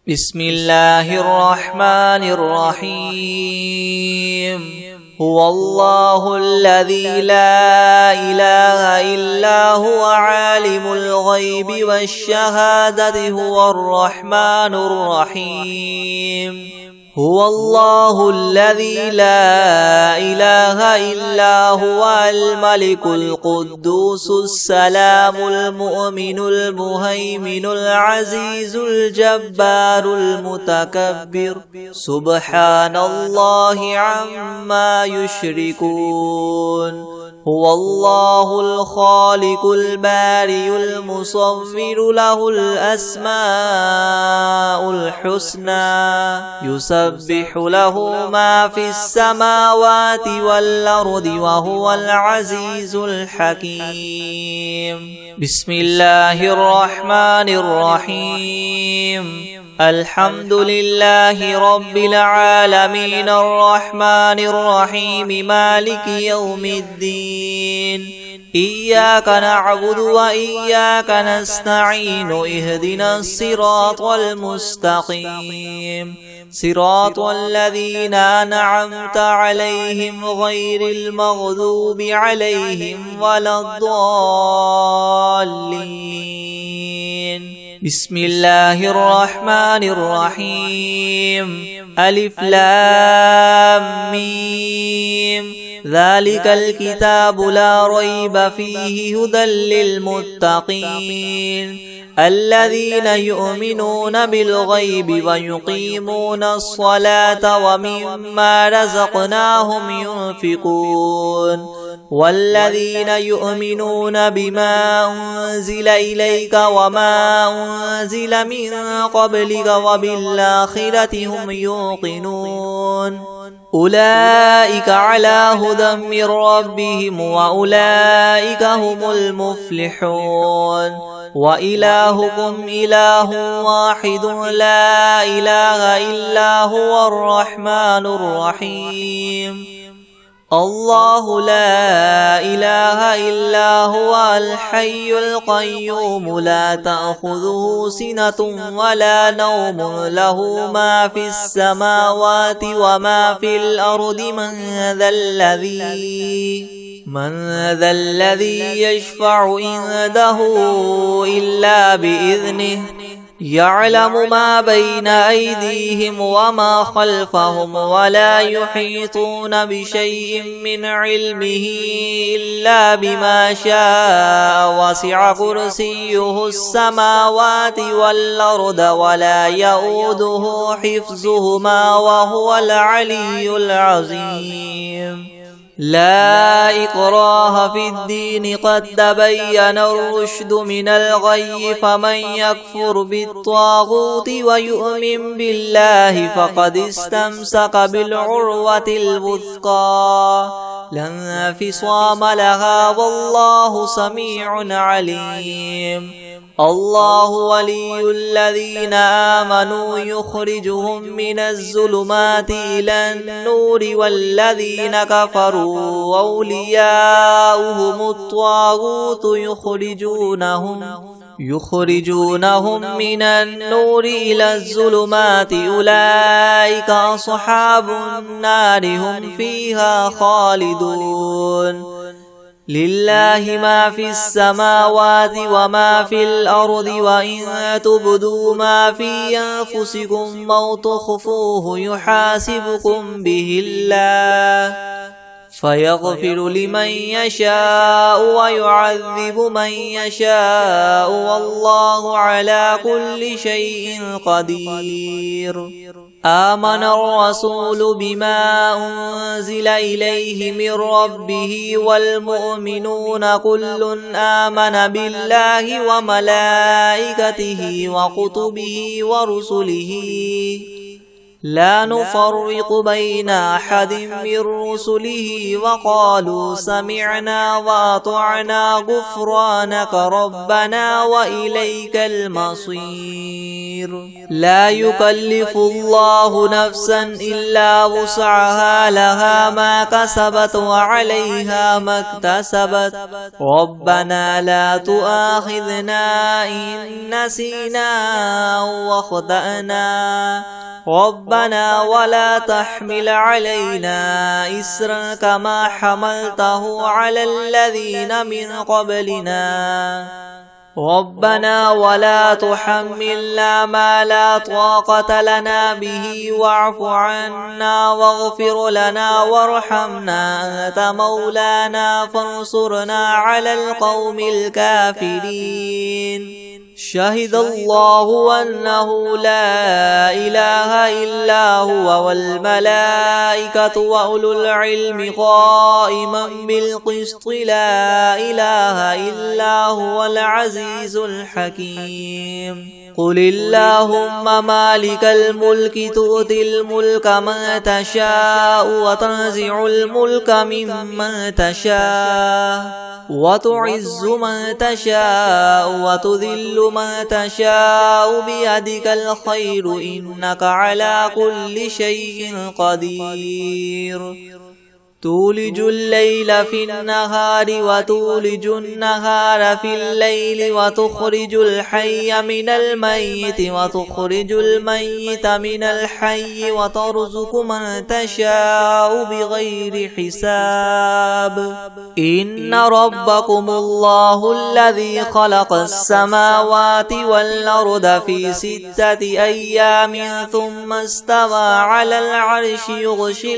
بسم الله الرحمن الرحيم. هو الله الذي لا إله إلا هو عالم الغيب والشهادة هو الرحمن الرحيم. هو الله الذي لا إله إلا هو الملك القدوس السلام المؤمن المهيمن العزيز الجبار المتكبر سبحان الله عما يشركون. هو الله الخالق البارئ المصور له الأسماء الحسنى يسبح له ما في السماوات والأرض وهو العزيز الحكيم. بسم الله الرحمن الرحيم. الحمد لله رب العالمين الرحمن الرحيم مالك يوم الدين. إياك نعبد وإياك نستعين اهدنا الصراط المستقيم صراط الذين أنعمت عليهم غير المغضوب عليهم ولا الضالين. بسم الله الرحمن الرحيم. ألف لام ميم. ذلك الكتاب لا ريب فيه هدى للمتقين الذين يؤمنون بالغيب ويقيمون الصلاة ومما رزقناهم ينفقون والذين يؤمنون بما أنزل إليك وما أنزل من قبلك وبالآخرة هم يوقنون أولئك على هدى من ربهم وأولئك هم المفلحون. وإلهكم إله واحد لا إله إلا هو الرحمن الرحيم. الله لا إله إلا هو الحي القيوم لا تأخذه سنة ولا نوم له ما في السماوات وما في الأرض من ذا الذي يشفع عنده إلا بإذنه يعلم ما بين أيديهم وما خلفهم ولا يحيطون بشيء من علمه إلا بما شاء وسع كرسيه السماوات والأرض ولا يؤوده حفظهما وهو العلي العظيم. لا إكراه في الدين قد تبين الرشد من الغي فمن يكفر بالطاغوت ويؤمن بالله فقد استمسك بالعروة الوثقى لا انفصام لها والله سميع عليم. الله ولي الذين آمنوا يخرجهم من الظلمات إلى النور والذين كفروا أولياؤهم الطاغوت يخرجونهم من النور إلى الظلمات أولئك أصحاب النار هم فيها خالدون. لله ما في السماوات وما في الأرض وإن تبدوا ما في أنفسكم أو تخفوه يحاسبكم به الله فيغفر لمن يشاء ويعذب من يشاء والله على كل شيء قدير. آمن الرسول بما أنزل إليه من ربه والمؤمنون كل آمن بالله وملائكته وكتبه ورسله لا نفرق بين أحد من رسله وقالوا سمعنا وأطعنا غفرانك ربنا وإليك المصير. لا يكلف الله نفسا إلا وسعها لها ما كسبت وعليها ما اكتسبت ربنا لا تؤاخذنا إن نسينا أو أخطأنا ربنا ولا تحمل علينا إسرا كما حملته على الذين من قبلنا ربنا ولا تحملنا ما لا طاقة لنا به واعف عنا واغفر لنا وارحمنا أنت مولانا فانصرنا على القوم الكافرين. شهد الله أنه لا إله إلا هو والملائكة وأولو العلم قائما بالقسط لا إله إلا هو العزيز الحكيم. قل اللهم مالك الملك تؤتي الملك من تشاء وتنزع الملك ممن تشاء وتعز من تشاء وتذل من تشاء بيدك الخير إنك على كل شيء قدير. تولج الليل في النهار وتولج النهار في الليل وتخرج الحي من الميت وتخرج الميت من الحي وترزق من تشاء بغير حساب. إن ربكم الله الذي خلق السماوات والأرض في 6 أيام ثم استوى على العرش يغشي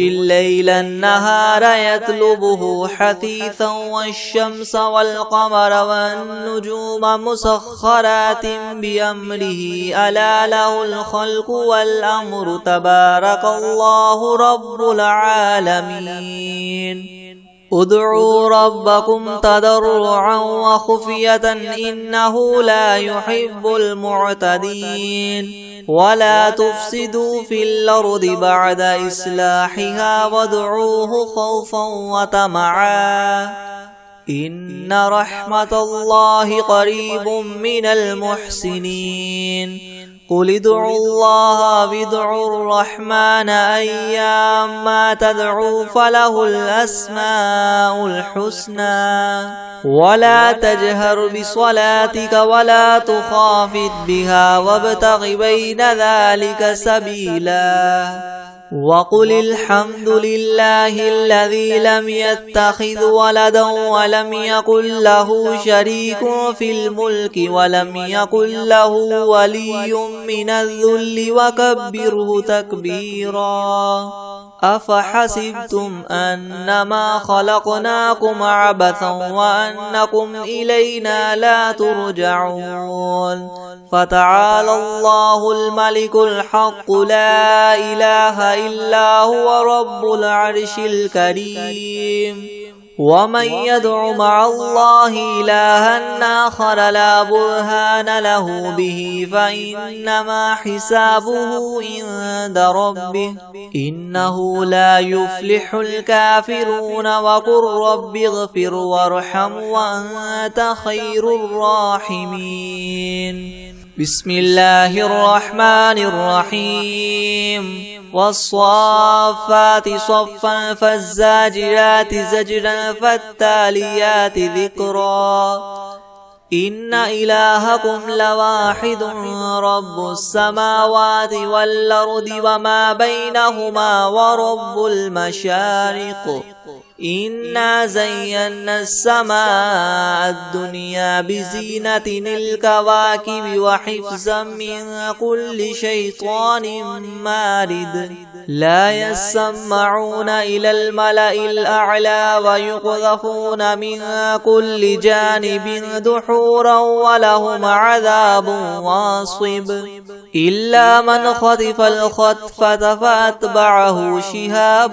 الليل النهار يطلبه حثيثا والشمس والقمر والنجوم مسخرات بأمره ألا له الخلق والأمر تبارك الله رب العالمين. ادعوا ربكم تضرعا وخفية إنه لا يحب المعتدين. ولا تفسدوا في الأرض بعد إصلاحها وادعوه خوفا وطمعا إن رحمة الله قريب من المحسنين. قل ادعوا الله وادعوا الرحمن أيما تدعوا فله الأسماء الحسنى ولا تجهر بصلاتك ولا تخافت بها وابتغ بين ذلك سبيلا. وقل الحمد لله الذي لم يتخذ ولدا ولم يكن له شريك في الملك ولم يكن له ولي من الذل وكبره تكبيرا. أفحسبتم أنما خلقناكم عبثا وأنكم إلينا لا ترجعون. فتعالى الله الملك الحق لا إله إلا هو رب العرش الكريم. ومن يدع مع الله إلها آخر لا برهان له به فإنما حسابه عند ربه إنه لا يفلح الكافرون. وقل رب اغفر وارحم وأنت خير الراحمين. بسم الله الرحمن الرحيم. والصافات صفا فالزاجرات زجرا فالتاليات ذكرا. إن إلهكم لواحد رب السماوات والأرض وما بينهما ورب المشارق. إنا زينا السماء الدنيا بزينة الكواكب وحفظا من كل شيطان مارد. لا يسمعون إلى الملأ الأعلى ويقذفون من كل جانب دحورا ولهم عذاب واصب. إلا من خطف الخطفة فأتبعه شهاب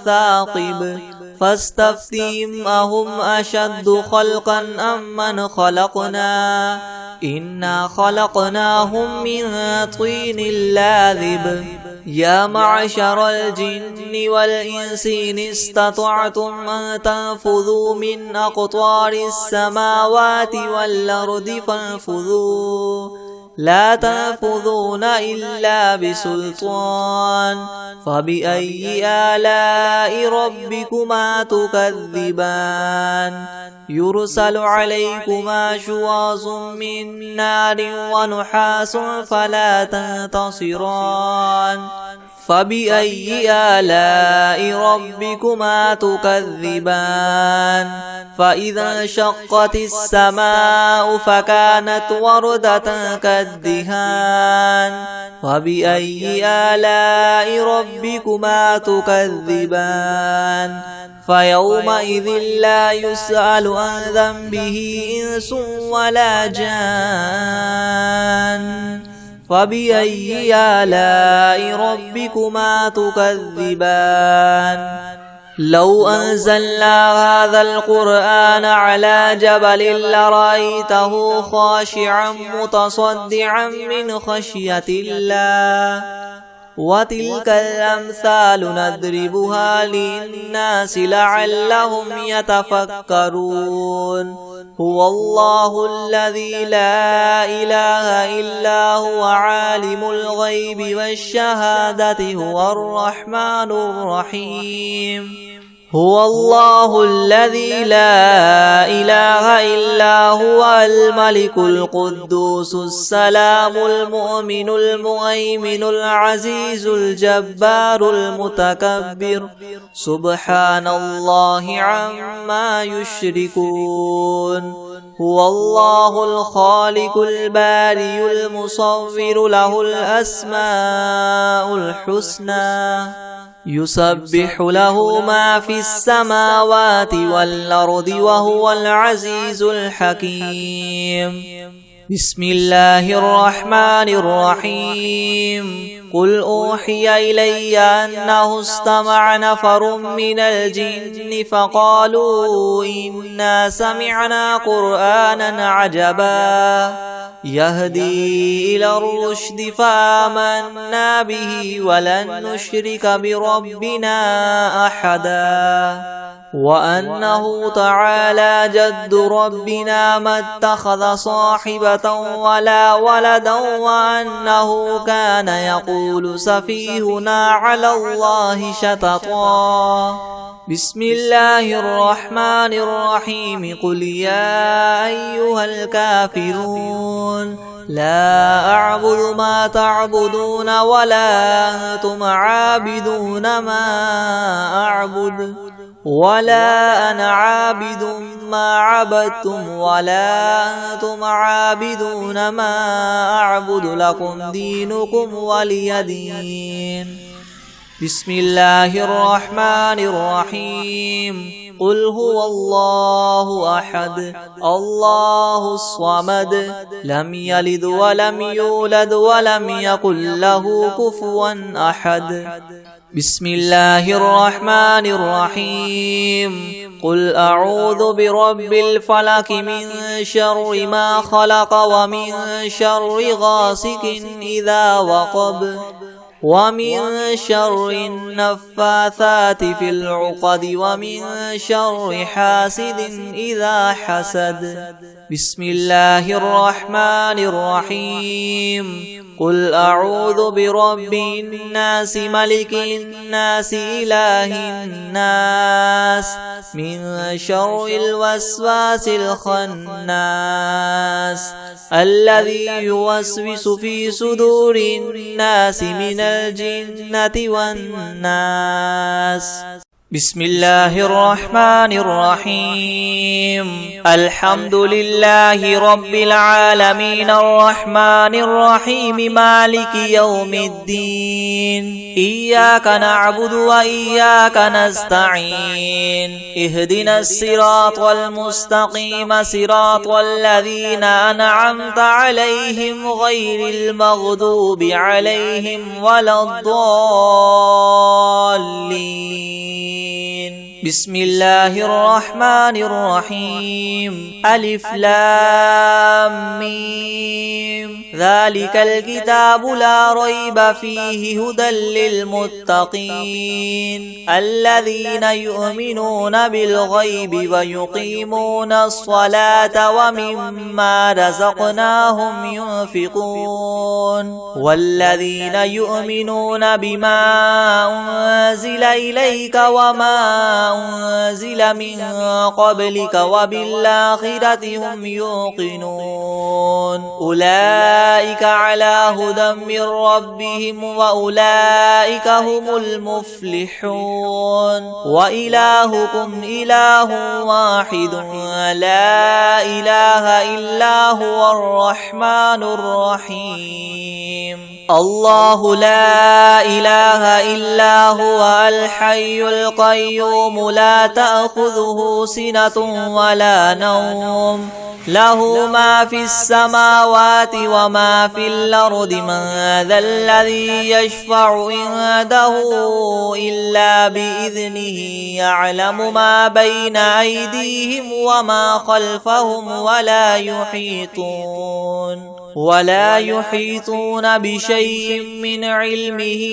ثاقب فاستفتهم أهم أشد خلقا أم من خلقنا إنا خلقناهم من طين لاذب يا معشر الجن والإنس إن استطعتم أن تنفذوا من أقطار السماوات والأرض فانفذوا لا تنفذون إلا بسلطان فبأي آلاء ربكما تكذبان يرسل عليكما شواظ من نار ونحاس فلا تنتصران فبأي آلاء ربكما تكذبان فإذا انشقت السماء فكانت وردة كالدهان فبأي آلاء ربكما تكذبان فيومئذ لا يسأل عن ذنبه إنس ولا جان فبأي آلاء ربكما تكذبان لو أنزلنا هذا القرآن على جبل لرأيته خاشعا متصدعا من خشية الله وتلك الأمثال نضربها للناس لعلهم يتفكرون هو الله الذي لا إله إلا هو عالم الغيب والشهادة هو الرحمن الرحيم هو الله الذي لا إله إلا هو الملك القدوس السلام المؤمن المهيمن العزيز الجبار المتكبر سبحان الله عما يشركون هو الله الخالق البارئ المصور له الأسماء الحسنى يسبح له ما في السماوات والأرض وهو العزيز الحكيم بسم الله الرحمن الرحيم قل أوحي إلي أنه استمع نفر من الجن فقالوا إنا سمعنا قرآنا عجبا يهدي إلى الرشد فآمنا به ولن نشرك بربنا أحدا وأنه تعالى جد ربنا ما اتخذ صاحبة ولا ولدا وأنه كان يقول سفيهنا على الله شططا بسم الله الرحمن الرحيم قل يا أيها الكافرون لا أعبد ما تعبدون ولا أنتم عابدون ما أعبد ولا أنا عابد ما عبدتم ولا أنتم عابدون ما أعبد لكم دينكم ولي دين بسم الله الرحمن الرحيم قل هو الله أحد الله الصمد لم يلد ولم يولد ولم يكن له كفوا أحد بسم الله الرحمن الرحيم قل أعوذ برب الفلك من شر ما خلق ومن شر غاسق إذا وقب ومن شر النفاثات في العقد ومن شر حاسد إذا حسد بسم الله الرحمن الرحيم قل أعوذ برب الناس ملك الناس إله الناس من شر الوسواس الخناس الذي يوسوس في صدور الناس من الجنة والناس بسم الله الرحمن الرحيم الحمد لله رب العالمين الرحمن الرحيم مالك يوم الدين إياك نعبد وإياك نستعين اهدنا الصراط المستقيم صراط الذين أنعمت عليهم غير المغضوب عليهم ولا الضالين بسم الله الرحمن الرحيم ألف لام ميم ذلك الكتاب لا ريب فيه هدى للمتقين الذين يؤمنون بالغيب ويقيمون الصلاة ومما رزقناهم ينفقون والذين يؤمنون بما أنزل إليك وما أنزل من قبلك وبالآخرة هم يوقنون أولئك على هدى من ربهم وأولئك هم المفلحون وإلهكم إله واحد لا إله إلا هو الرحمن الرحيم الله لا إله إلا هو الحي القيوم لا تأخذه سنة ولا نوم له ما في السماوات وما في الأرض من ذا الذي يشفع عنده إلا بإذنه يعلم ما بين أيديهم وما خلفهم ولا يحيطون بشيء من علمه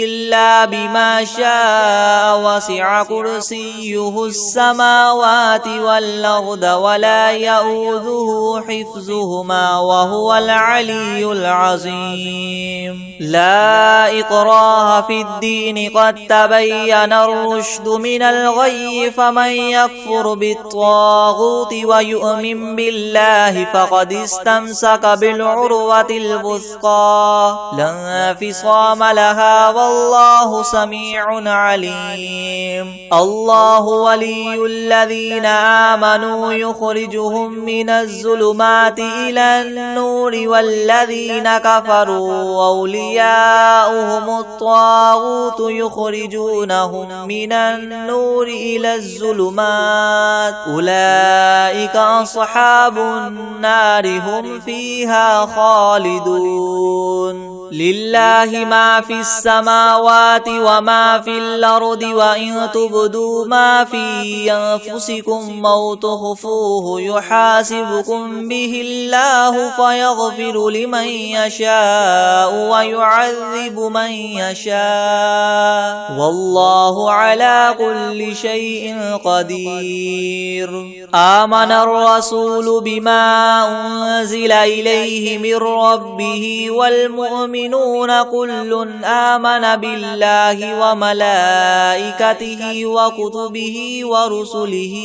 إلا بما شاء وسع كرسيه السماوات والأرض ولا يؤوده حفظهما وهو العلي العظيم لا إكراه في الدين قد تبين الرشد من الغي فمن يكفر بالطاغوت ويؤمن بالله فقد استمسك بالعروة الوثقى لا انفصام لها والله سميع عليم الله ولي الذين آمنوا يخرجهم من الظلمات إلى النور والذين كفروا أولياؤهم الطاغوت يخرجونهم من النور إلى الظلمات أولئك أصحاب النار هم فيها خالدون لله ما في السماوات وما في الأرض وإن تبدوا ما في أنفسكم أو تخفوه يحاسبكم به الله فيغفر لمن يشاء ويعذب من يشاء والله على كل شيء قدير آمن الرسول بما أنزل إليه من ربه والمؤمنون كل آمن بالله وملائكته وكتبه ورسله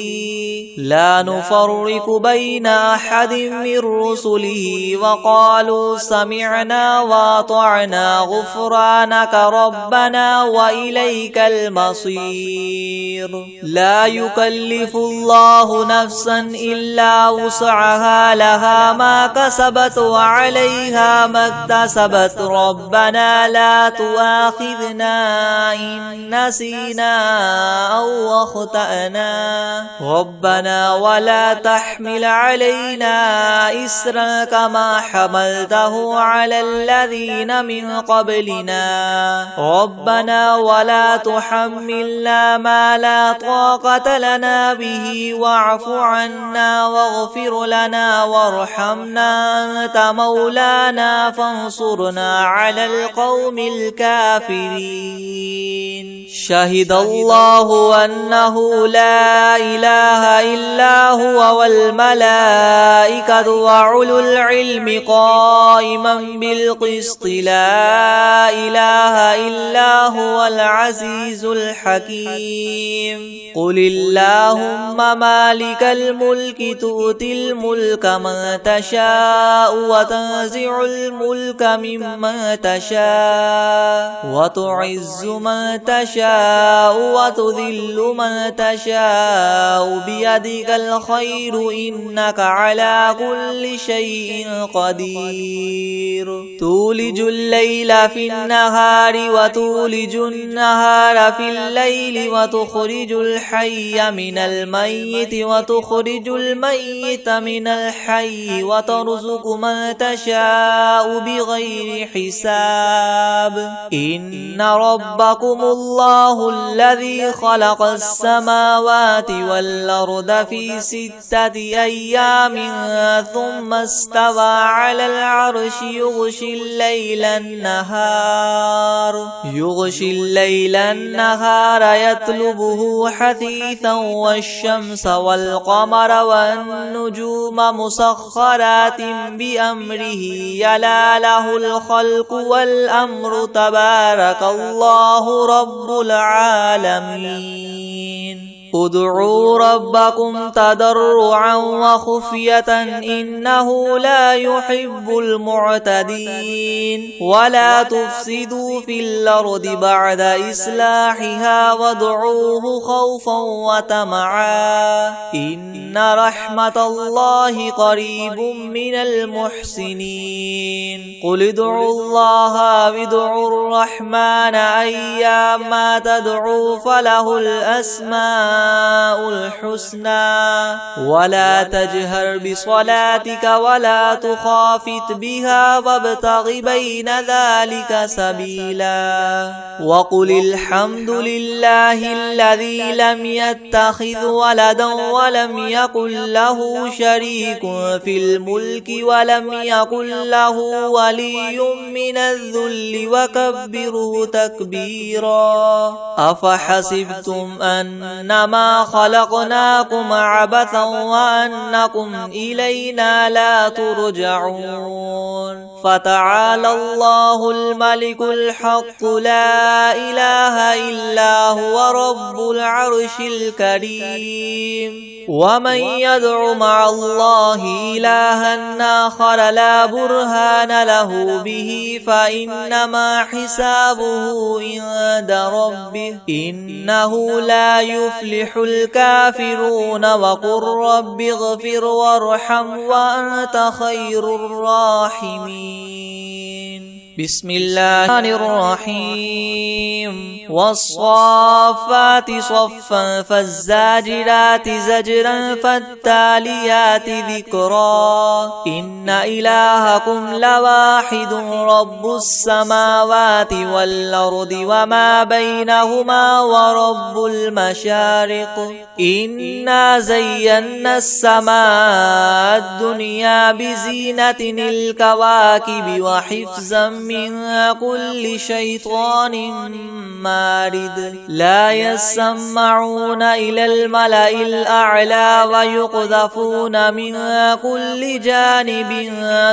لا نفرق بين أحد من رسله وقالوا سمعنا وأطعنا غفرانك ربنا وإليك المصير لا يكلف الله نفسا إلا وسعها لها ما كسبت وعليها ما اكتسبت ربنا لا تؤاخذنا إن نسينا أو أخطأنا ربنا ولا تحمل علينا إسرا كما حملته على الذين من قبلنا ربنا ولا تحملنا ما لا طاقة لنا به واعف عنا واغفر لنا وارحمنا أنت مولانا فانصرنا على القوم الكافرين شهد الله أنه لا إله إلا هو والملائكة وأولو العلم قائما بالقسط لا إله إلا هو العزيز الحكيم قل اللهم مالك الملك تؤتي الملك من تشاء وتنزع الملك ممن تشاء وتعز من تشاء وتذل من تشاء بيدك الخير إنك على كل شيء قدير تولج الليل في النهار وتولج النهار في الليل وتخرج الحي من الميت وتخرج الميت من الحي وترزق من تشاء بغير حساب إن ربكم الله الذي خلق السماوات والأرض في 6 أيام ثم استوى على العرش يغشي الليل النهار يطلبه حثيثا والشمس والقمر والنجوم مسخرات بأمره يلا له الخلق والأمر تبارك الله رب العالمين ادعوا ربكم تضرعا وخفية إنه لا يحب المعتدين ولا تفسدوا في الأرض بعد إصلاحها وادعوه خوفا وطمعا إن رحمة الله قريب من المحسنين قل ادعوا الله وادعوا الرحمن أيما تدعوا فله الأسماء الحسنى ولا تجهر بصلاتك ولا تخافت بها وابتغ بين ذلك سبيلا وقل الحمد لله الذي لم يتخذ ولدا ولم يكن له شريك في الملك ولم يكن له ولي من الذل وكبره تكبيرا أفحسبتم أنما خلقناكم عبثا وأنكم إلينا لا ترجعون فتعالى الله الملك الحق لا إله إلا هو رب العرش الكريم ومن يدع مع الله إلها آخر لا برهان له به فإنما حسابه عند ربه إنه لا يفلح الكافرون وقل رب اغفر وارحم وأنت خير الراحمين بسم الله الرحيم والصافات صفا فالزاجرات زجرا فالتاليات ذكرا إن إلهكم لواحد رب السماوات والأرض وما بينهما ورب المشارق إنا زينا السماء الدنيا بزينة الكواكب وحفظا من كل شيطان مارد لا يسمعون إلى الملأ الأعلى ويقذفون من كل جانب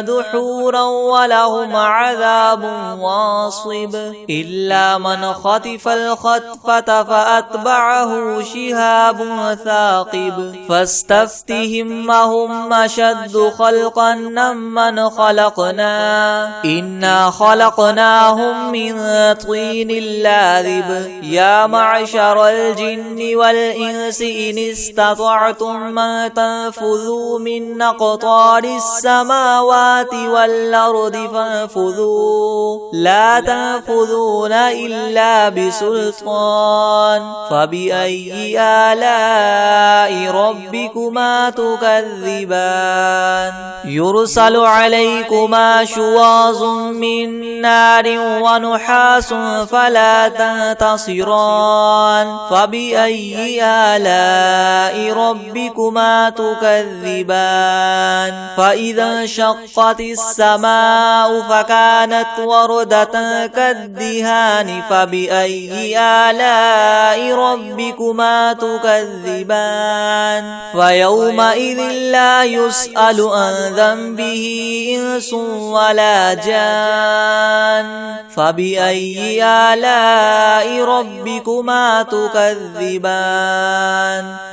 دحورا ولهم عذاب واصب إلا من خطف الخطفة فأتبعه شهاب ثاقب فاستفتهم أهم أشد خلقا ممن خلقنا إنا خلقناهم من طين لاذب يا معشر الجن والإنس إن استطعتم أن تنفذوا من أقطار السماوات والأرض فانفذوا لا تنفذون إلا بسلطان فبأي آلاء ربكما تكذبان يرسل عليكما شواظ من نار ونحاس فلا تنتصران فبأي آلاء ربكما تكذبان فإذا انشقت السماء فكانت وردة كالدهان فبأي آلاء ربكما تكذبان فيومئذ لا يسأل عن ذنبه إنس ولا جان فبأي آلاء ربكما تكذبان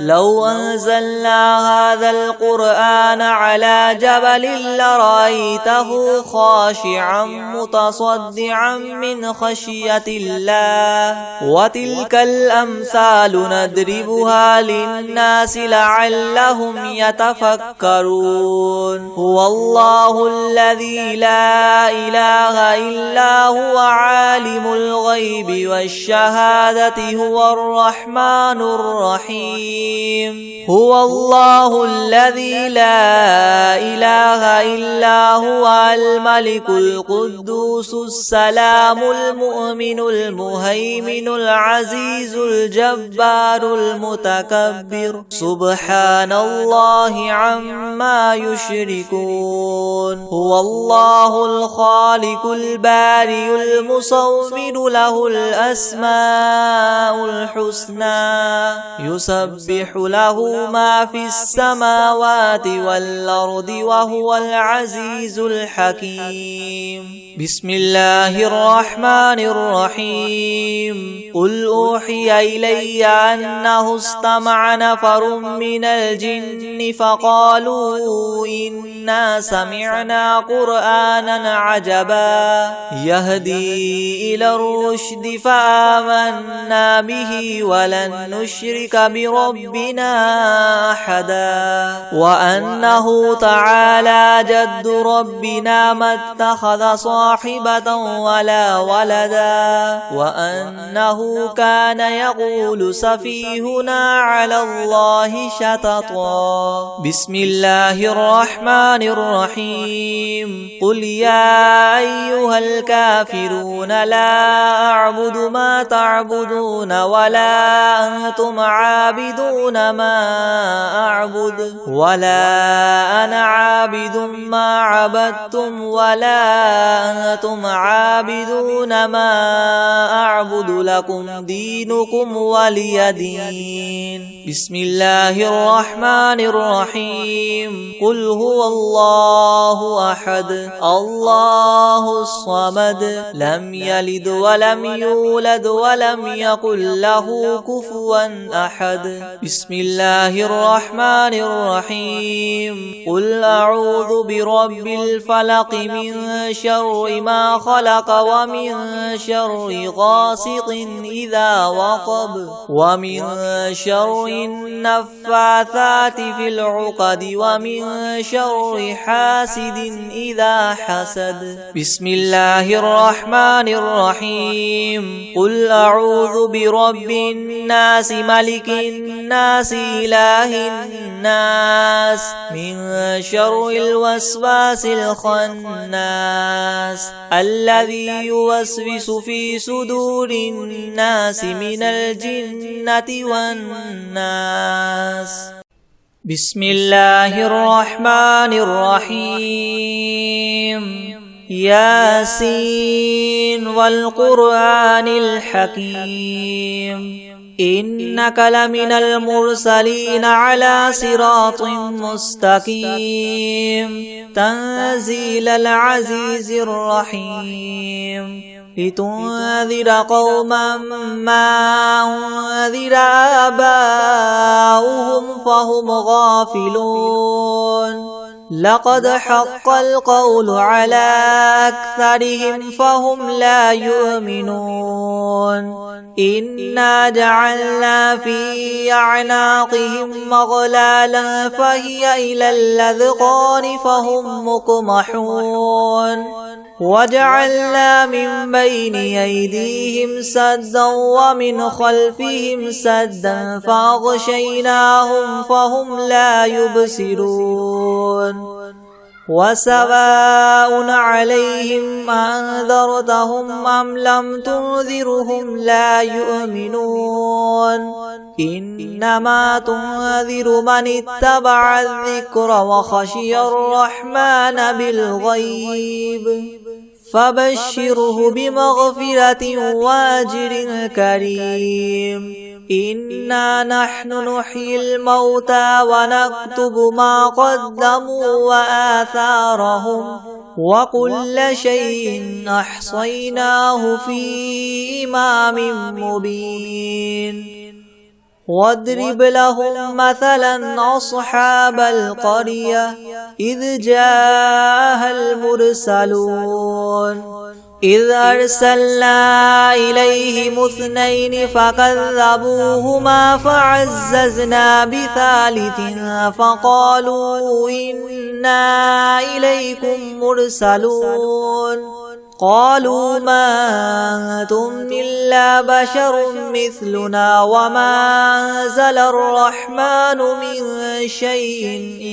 لو أنزلنا هذا القرآن على جبل لرأيته خاشعا متصدعا من خشية الله وتلك الأمثال نضربها للناس لعلهم يتفكرون هو الله الذي لا إله إلا هو عالم الغيب والشهادة هو الرحمن الرحيم هو الله الذي لا إله إلا هو الملك القدوس السلام المؤمن المهيمن العزيز الجبار المتكبر سبحان الله عما يشركون هو الله الخالق البارئ المصور له الأسماء الحسنى يسبح له ما في السماوات والأرض وهو العزيز الحكيم بسم الله الرحمن الرحيم قل أوحي إلي أنه استمع نفر من الجن فقالوا إنا سمعنا قرآنا عجبا يهدي إلى الرشد فآمنا به ولن نشرك بربنا أحدا وأنه تعالى جد ربنا ما اتخذ صاحبة ولا ولدا وأنه كان يقول سفيهنا على الله شططا بسم الله الرحمن الرحيم قل يا أيها الكافرون لا أعبد ما تعبدون ولا أنتم عابدون ما أعبد ولا أنا عابد ما عبدتم ولا أنتم عابدون ما أعبد لكم دينكم ولي دين بسم الله الرحمن الرحيم قل هو الله أحد الله الصمد لم يلد ولم يولد ولم يكن له كفوا أحد بسم الله الرحمن الرحيم قل أعوذ برب الفلق من شر ما خلق ومن شر غاسق إذا وقب ومن شر النفاثات في العقد ومن شر حاسد إذا حسد بسم الله الرحمن الرحيم قل أعوذ برب الناس ملك الناس إله الناس من شر الوسواس الخناس الذي يوسوس في صدور الناس من الجنة والناس بسم الله الرحمن الرحيم ياسين والقرآن الحكيم إنك لمن المرسلين على صراط مستقيم تنزيل العزيز الرحيم لتنذر قوما ما أنذر آباؤهم فهم غافلون لقد حق القول على أكثرهم فهم لا يؤمنون إنا جعلنا في أعناقهم مغلالا فهي إلى الأذقان فهم مقمحون وجعلنا من بين أيديهم سدا ومن خلفهم سدا فأغشيناهم فهم لا يبصرون وسواء عليهم أنذرتهم أم لم تنذرهم لا يؤمنون إنما تنذر من اتبع الذكر وخشي الرحمن بالغيب فبشره بمغفرة وأجر كريم إنا نحن نحيي الموتى ونكتب ما قدموا وآثارهم وكل شيء أحصيناه في إمام مبين واضرب لهم مثلا أصحاب القرية إذ جاءها المرسلون إذ أرسلنا إليهم 2 فكذبوهما فعززنا بثالث فقالوا إنا إليكم مرسلون قالوا ما أنتم إلا بشر مثلنا وما أنزل الرحمن من شيء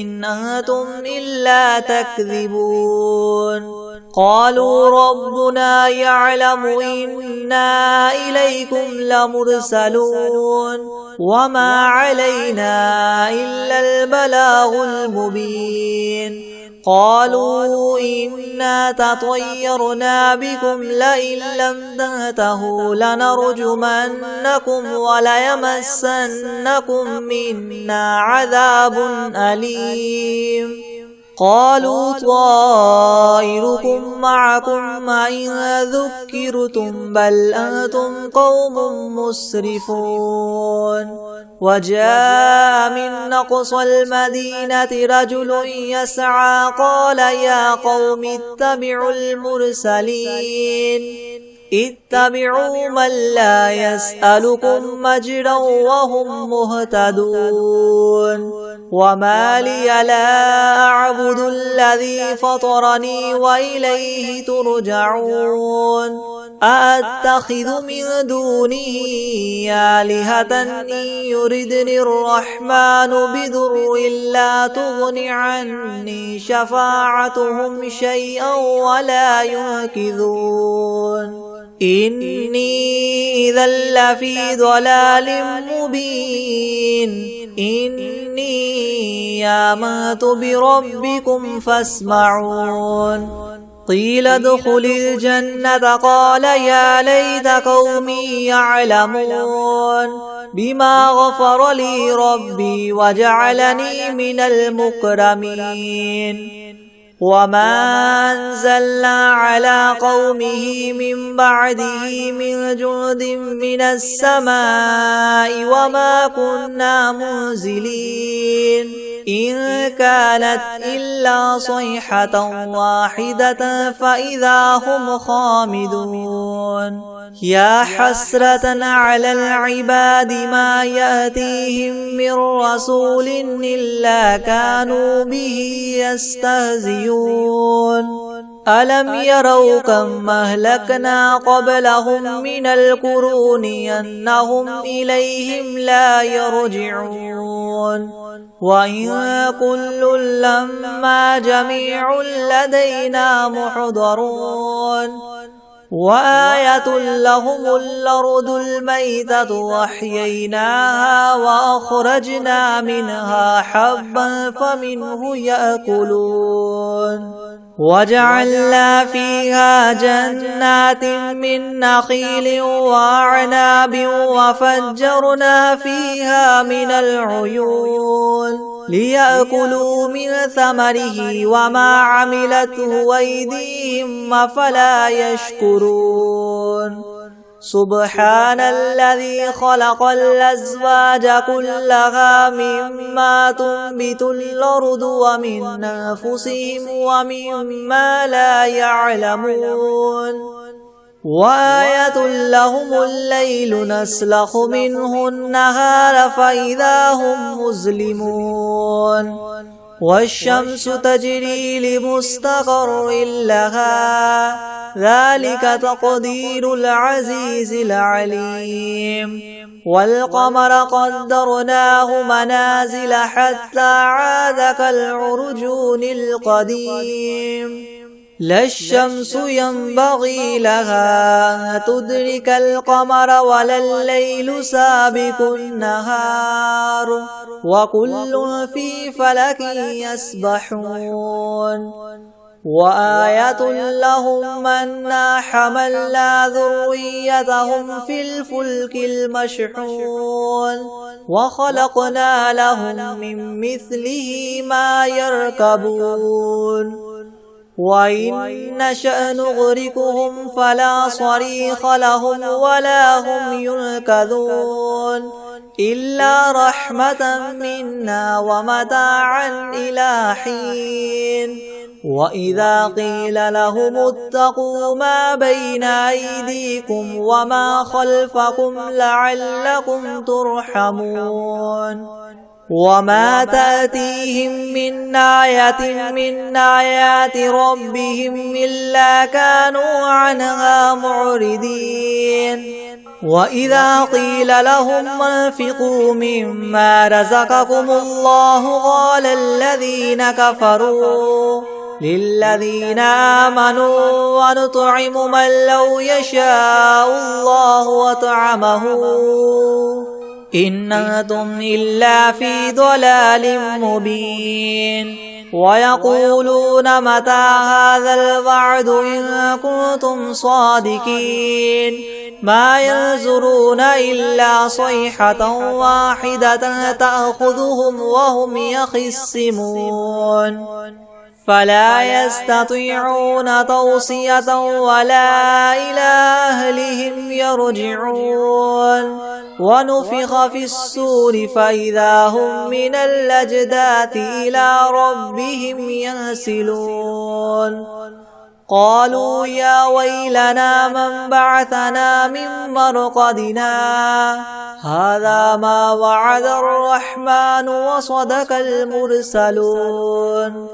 إن أنتم إلا تكذبون قالوا ربنا يعلم إنا إليكم لمرسلون وما علينا إلا البلاغ المبين قالوا إنا تطيرنا بكم لئن لم تنتهوا لنرجمنكم وليمسنكم منا عذاب أليم قالوا طائركم معكم إن ذكرتم بل أنتم قوم مسرفون وجاء من أقصى المدينة رجل يسعى قال يا قوم اتبعوا المرسلين اتبعوا من لا يسألكم مجرا وهم مهتدون وما لي لا أعبد الذي فطرني وإليه ترجعون أأتخذ من دونه آلهة إن يردني الرحمن بضر لا تغن عني شفاعتهم شيئا ولا ينقذون إني إذا لفي ضلال مبين إني آمنت بربكم فاسمعون قيل ادخل الجنة قال يا ليت قومي يعلمون بما غفر لي ربي وجعلني من المكرمين وما أنزلنا على قومه من بعده من جند من السماء وما كنا منزلين إن كانت إلا صيحة واحدة فإذا هم خامدون يا حسرة على العباد ما يأتيهم من رسول إلا كانوا به يستهزئون ألم يروا كم أهلكنا قبلهم من القرون أنهم إليهم لا يرجعون وإن كل لما جميع لدينا محضرون وآية لهم الأرض الميتة وأحييناها وأخرجنا منها حبا فمنه يأكلون وجعلنا فيها جنات من نخيل وأعناب وفجرنا فيها من العيون ليأكلوا من ثمره وما عملته أيديهم أفلا يشكرون سبحان الذي خلق الأزواج كلها مما تنبت الأرض ومن أنفسهم ومما لا يعلمون وآية لهم الليل نسلخ منه النهار فإذا هم مظلمون والشمس تجري لمستقر لها ذلك تقدير العزيز العليم والقمر قدرناه منازل حتى عاد كالعرجون القديم لا الشمس ينبغي لها أن تدرك القمر ولا الليل سابق النهار وكل في فلك يسبحون وآية لهم أنا حملنا ذريتهم في الفلك المشحون وخلقنا لهم من مثله ما يركبون وإن نشأ نغرقهم فلا صريخ لهم ولا هم ينقذون إلا رحمة منا ومتاعا إلى حين وإذا قيل لهم اتقوا ما بين أيديكم وما خلفكم لعلكم ترحمون وما تأتيهم من آية من آيات ربهم إلا كانوا عنها معرضين وإذا قيل لهم انفقوا مما رزقكم الله قال الذين كفروا للذين آمنوا ونطعم من لو يشاء الله وطعمه إن أنتم إلا في ضلال مبين ويقولون متى هذا الوعد إن كنتم صادقين ما ينظرون إلا صيحة واحدة تأخذهم وهم يخصمون فلا يستطيعون توصية ولا إلى أهلهم يرجعون ونفخ في الصور فإذا هم من الأجداث إلى ربهم ينسلون قالوا يا ويلنا من بعثنا من مرقدنا هذا ما وعد الرحمن وصدق المرسلون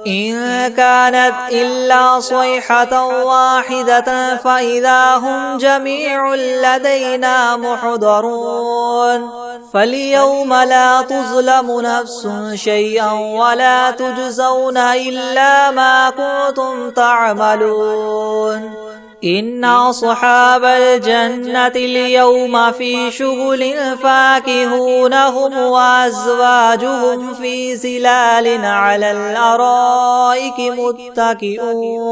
إن كانت إلا صيحة واحدة فإذا هم جميع لدينا محضرون فاليوم لا تظلم نفس شيئا ولا تجزون إلا ما كنتم تعملون إن أصحاب الجنة اليوم في شغل فاكهون هم وأزواجهم في ظلال على الأرائك متكئون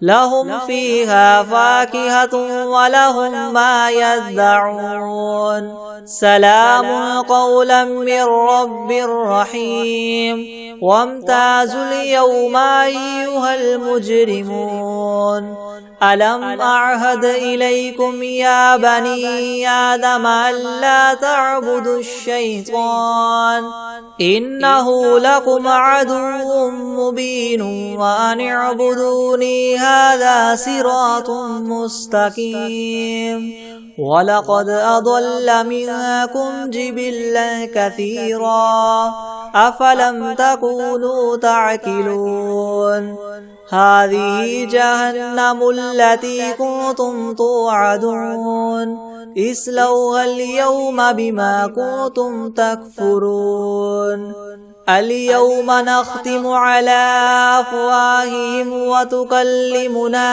لهم فيها فاكهة ولهم ما يدعون سلام قولا من رب رحيم وامتازوا اليوم أيها المجرمون ألم أعهد إليكم يا بني آدم ألا تعبدوا الشيطان إنه لكم عدو مبين وأن اعبدوني هذا صراط مستقيم ولقد أضل منكم جبلا كثيرا أفلم تكونوا تعقلون هذه جهنم التي كنتم توعدون اصلوها اليوم بما كنتم تكفرون اليوم نختم على أفواههم وتكلمنا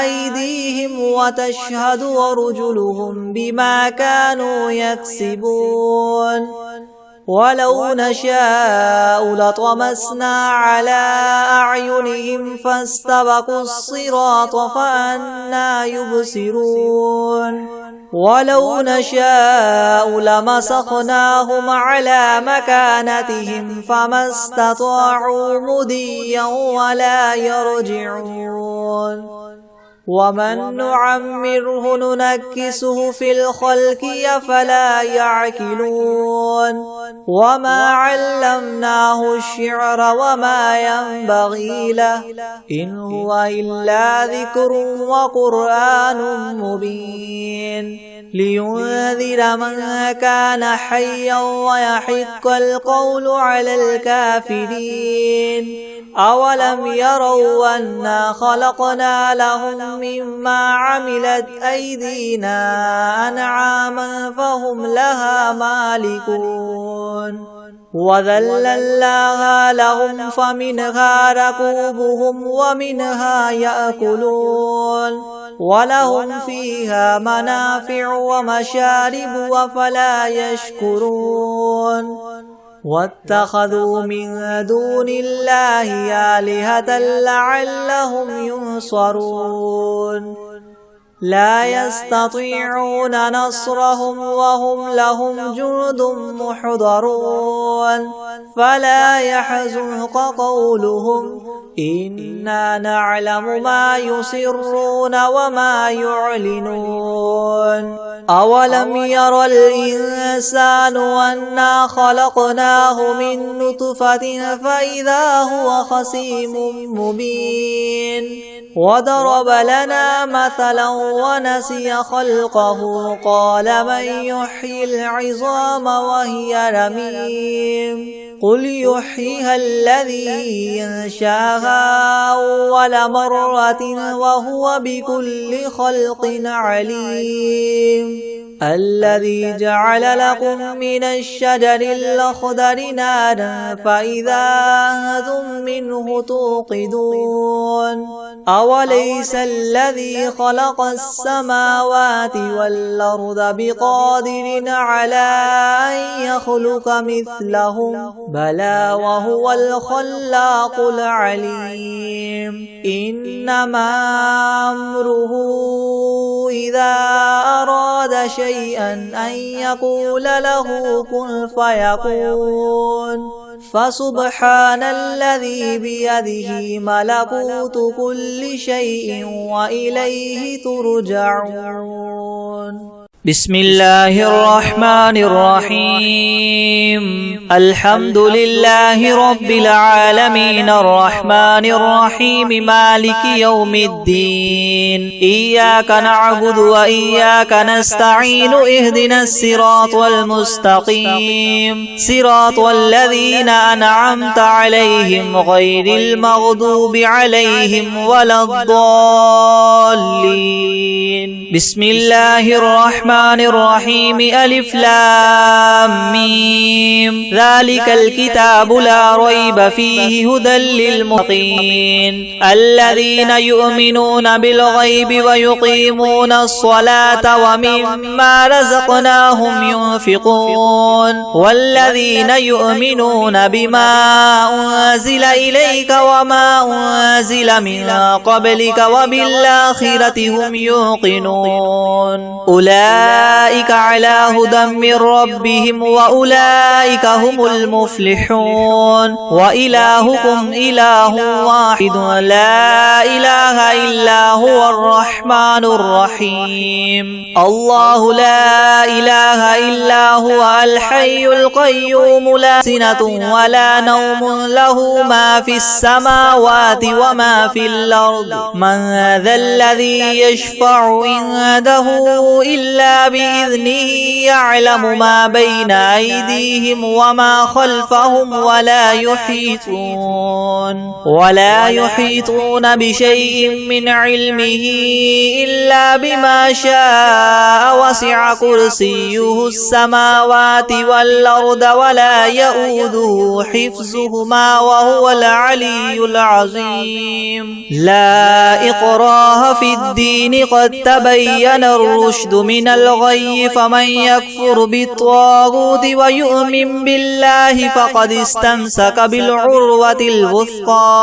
أيديهم وتشهد أرجلهم بما كانوا يكسبون ولو نشاء لطمسنا على أعينهم فاستبقوا الصراط فأنى يبصرون ولو نشاء لمسخناهم على مكانتهم فما استطاعوا مضيا ولا يرجعون ومن نعمره ننكسه في الخلق أفلا يعقلون وما علمناه الشعر وما ينبغي له إن هو إلا ذكر وقرآن مبين لينذر من كان حيا ويحق القول على الكافرين أولم يروا أنا خلقنا لهم مما عملت أيدينا أنعاما فهم لها مالكون وذللناها لهم فمنها ركوبهم ومنها يأكلون ولهم فيها منافع ومشارب أفلا يشكرون واتخذوا من دون الله آلهة لعلهم ينصرون لا يستطيعون نصرهم وهم لهم جند محضرون فلا يحزنك قولهم إنا نعلم ما يسرون وما يعلنون أولم ير الإنسان أنا خلقناه من نطفة فإذا هو خصيم مبين وضرب لنا مثلا ونسي خلقه قال من يحيي العظام وهي رميم قل يحييها الذي أنشأها أول مرة وهو بكل خلق عليم الذي جعل لكم من الشجر الأخضر نارا فإذا أنتم منه توقدون أوليس الذي خلق السماوات والأرض بقادر على أن يخلق مثلهم بلى وهو الخلاق العليم إنما أمره إذا أراد شيئا أن يقول له كن فيكون فسبحان الذي بيده ملكوت كل شيء وإليه ترجعون. بسم الله الرحمن الرحيم الحمد لله رب العالمين الرحمن الرحيم مالك يوم الدين إياك نعبد وإياك نستعين اهدنا الصراط المستقيم صراط الذين أنعمت عليهم غير المغضوب عليهم ولا الضالين. بسم الله الرحمن الرحيم ألف لام ميم ذلك الكتاب لا ريب فيه هدى للمتقين الذين يؤمنون بالغيب ويقيمون الصلاة ومما رزقناهم ينفقون والذين يؤمنون بما أنزل إليك وما أنزل من قبلك وبالآخرة هم يوقنون أولئك على هدى من ربهم وأولئك هم المفلحون وإلهكم إله واحد لا إله إلا هو الرحمن الرحيم الله لا إله إلا هو الحي القيوم لا سنة ولا نوم له ما في السماوات وما في الأرض من ذا الذي يشفع عنده إلا بإذنه يعلم ما بين أيديهم وما خلفهم ولا يحيطون بشيء من علمه إلا بما شاء وسع كرسيه السماوات والأرض ولا يؤوده حفظهما وهو العلي العظيم. لا إكراه في الدين قد تبين الرشد من الغي فمن يكفر بالطاغوت ويؤمن بالله فقد استمسك بالعروة الوثقى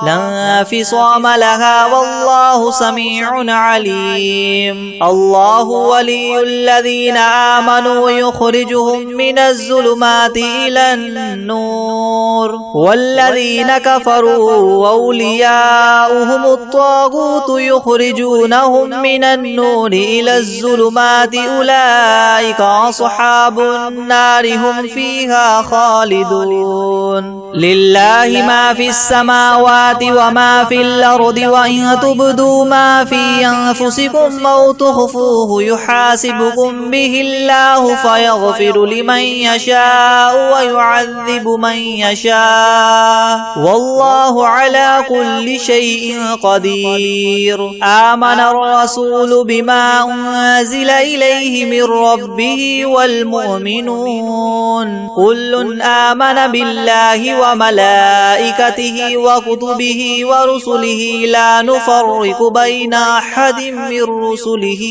لا انفصام لها والله سميع عليم. الله ولي الذين آمنوا يخرجهم من الظلمات إلى النور والذين كفروا أولياؤهم الطاغوت يخرجونهم من النور إلى الظلمات أولئك أصحاب النار هم فيها خالدون. لله ما في السماوات وما في الأرض وإن تبدوا ما في أنفسكم أو تخفوه يحاسبكم به الله فيغفر لمن يشاء ويعذب من يشاء والله على كل شيء قدير. آمن الرسول بما أنزل إليه من ربه والمؤمنون كل آمن بالله وملائكته وكتبه ورسله لا نفرق بين أحد من رسله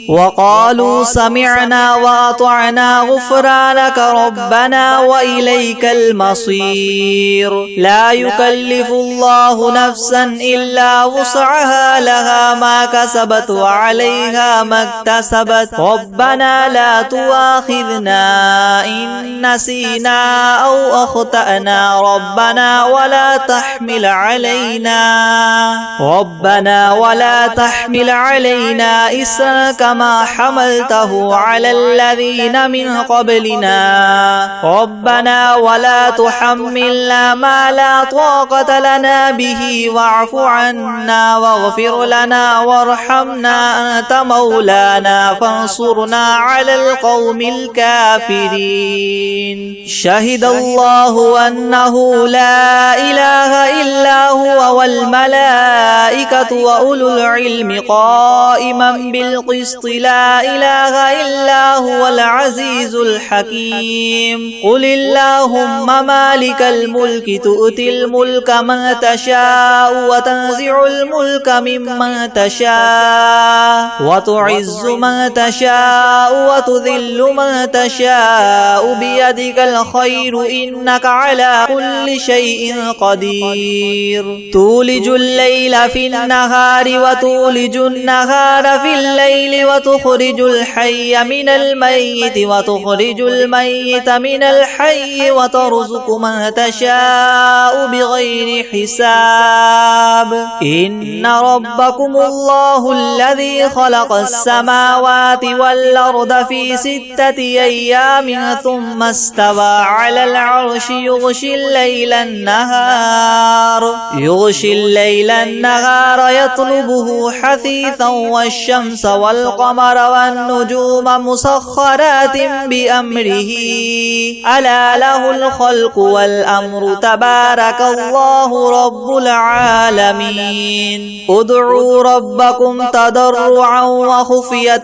وقالوا سمعنا وأطعنا غفرانك ربنا وإليك المصير. لا يكلف الله نفسا إلا وسعها لها ما كسبت وعليها ما اكتسبت ربنا لا تؤاخذنا إن نسينا أو أخطأنا ربنا ولا تحمل تحمل علينا إسرا كما حملته على الذين من قبلنا ربنا ولا تحملنا ما لا طاقة لنا به واعف عنا واغفر لنا وارحمنا أنت مولانا فانصرنا على القوم الكافرين شهد الله أنه لا إله إلا هو والملائكة وأولو العلم قائما بالقسط لا إله إلا هو العزيز الحكيم قل اللهم مالك الملك تؤتي الملك من تشاء وتنزع الملك ممن تشاء وتعز من تشاء وتذل من تشاء بيدك الخير إنك على كل شيء قدير تولج الليل في النهار وتولج النهار في الليل وتخرج الحي من الميت وتخرج الميت من الحي وترزق من تشاء بغير حساب إن ربكم الله الذي خلق السماوات والأرض في 6 أيام ثم استوى على العرش يغشي الليل النهار يطلبه حثيثا والشمس والقمر والنجوم مسخرات بأمره ألا له الخلق والأمر تبارك الله رب العالمين ادعوا ربكم تضرعا وخفية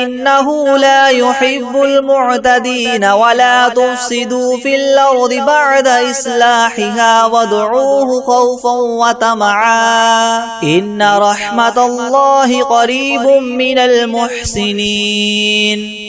إنه لا يحب المعتدين ولا تفسدوا في الأرض بعد إصلاحها وادعوه خوفا وطمعا إن رحمة الله قريب من المحسنين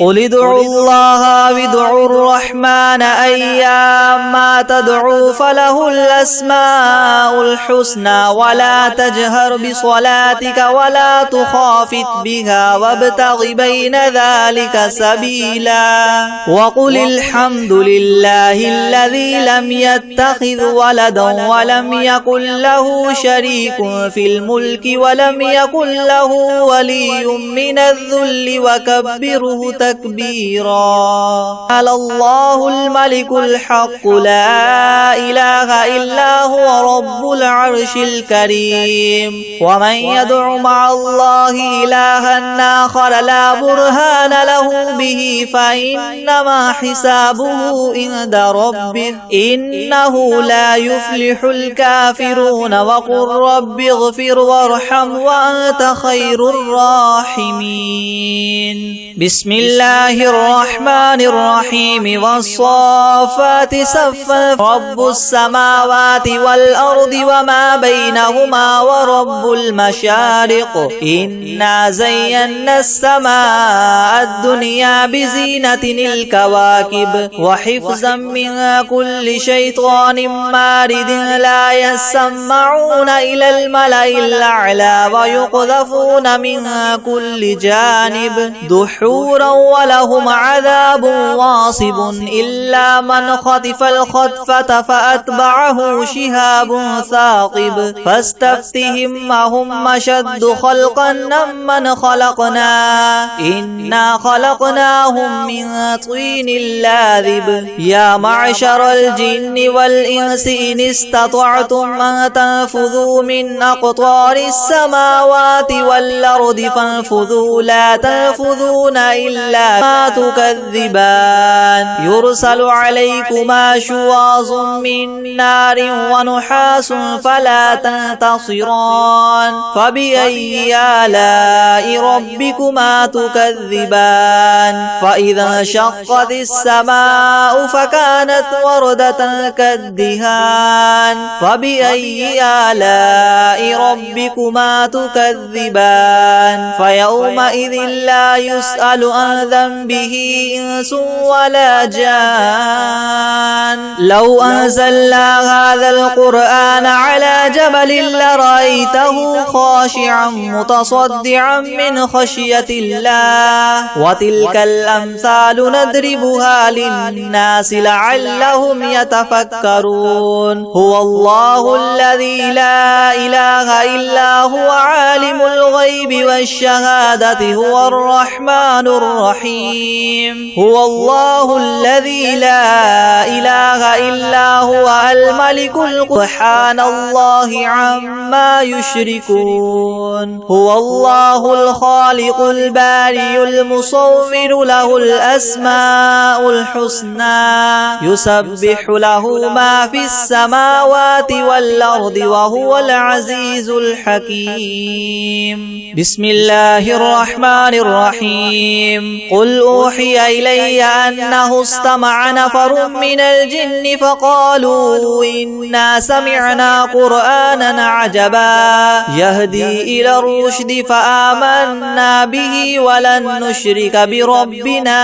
قل ادعوا الله وادعوا الرحمن أيما تدعوا فله الأسماء الحسنى ولا تجهر بصلاتك ولا تخافت بها وابتغ بين ذلك سبيلا وقل الحمد لله الذي لم يتخذ ولدا ولم يكن له شريك في الملك ولم يكن له ولي من الذل وكبره تكبيرا على الله الملك الحق لا إله إلا هو رب العرش الكريم ومن يدع مع الله إلها آخر لا برهان له به فإنما حسابه عند ربه إنه لا يفلح الكافرون وقل رب اغفر وارحم وأنت خير الراحمين بسم الله الرحمن الرحيم والصافات صفا رب السماوات والأرض وما بينهما ورب المشارق إنا زينا السماء الدنيا بزينة الكواكب وحفظا من كل شيطان مارد لا يسمعون إلى الملأ الأعلى ويقذفون من كل جانب دحورا ولهم عذاب واصب إلا من خطف الخطفة فأتبعه شهاب ثاقب فاستفتهم أهم أشد خلقا ممن خلقنا إنا خلقناهم من طين لاذب يا معشر الجن والإنس إن استطعتم أن تنفذوا من أقطار السماوات والأرض فانفذوا لا تنفذون إلا ما تكذبان يرسل عليكما شواظ من نار ونحاس فلا تنتصران فبأي آلاء ربكما تكذبان فإذا انشقت السماء فكانت وردة كالدهان فبأي آلاء ربكما تكذبان فيومئذ لا يسأل عن ذنبه إنس ولا جان لو أنزلنا هذا القرآن على جبل لرأيته خاشعا متصدعا من خشية الله وتلك الأمثال نضربها للناس لعلهم يتفكرون هو الله الذي لا إله إلا هو عالم عالم الغيب والشهادة هو الرحمن الرحيم. هو الله الذي لا إله إلا هو الملك سبحان الله عما يشركون. هو الله الخالق البارئ المصور له الأسماء الحسنى يسبح له ما في السماوات والأرض وهو العزيز الحكيم. بسم الله الرحمن الرحيم. قل أوحي إلي أنه استمع نفر من الجن فقالوا إنا سمعنا قرآنا عجبا يهدي إلى الرشد فآمنا به ولن نشرك بربنا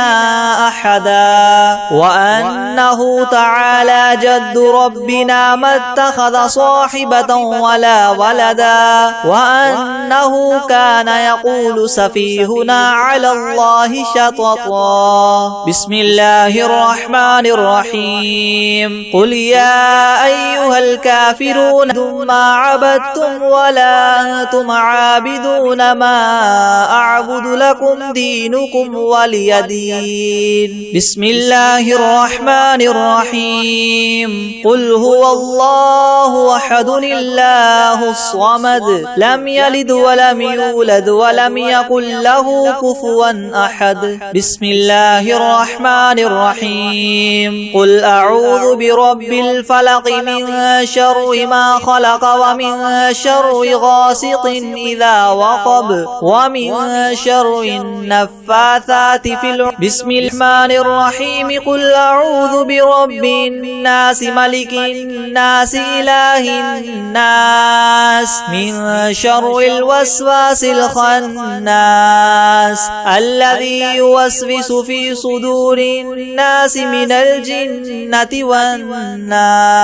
أحدا وأنه تعالى جد ربنا ما اتخذ صاحبة ولا ولدا وأنه كان يقول سفيهنا على الله شططا. بسم الله الرحمن الرحيم. قل يا أيها الكافرون ما عبدتم ولا أنتم عابدون ما أعبد لكم دينكم ولي دين. بسم الله الرحمن الرحيم. قل هو الله أحد الله الصمد لم يلد ولم يولد ولم يكن له كفوا أحد. بسم الله الرحمن الرحيم. قل أعوذ برب الفلق من شر ما خلق ومن شر غاسق إذا وقب ومن شر النفاثات في العقد. بسم الرحمن الرحيم. قل أعوذ برب الناس ملك الناس إله الناس من شر الوسواس الخناس الذي يوسوس في صدور الناس من الجنة والناس.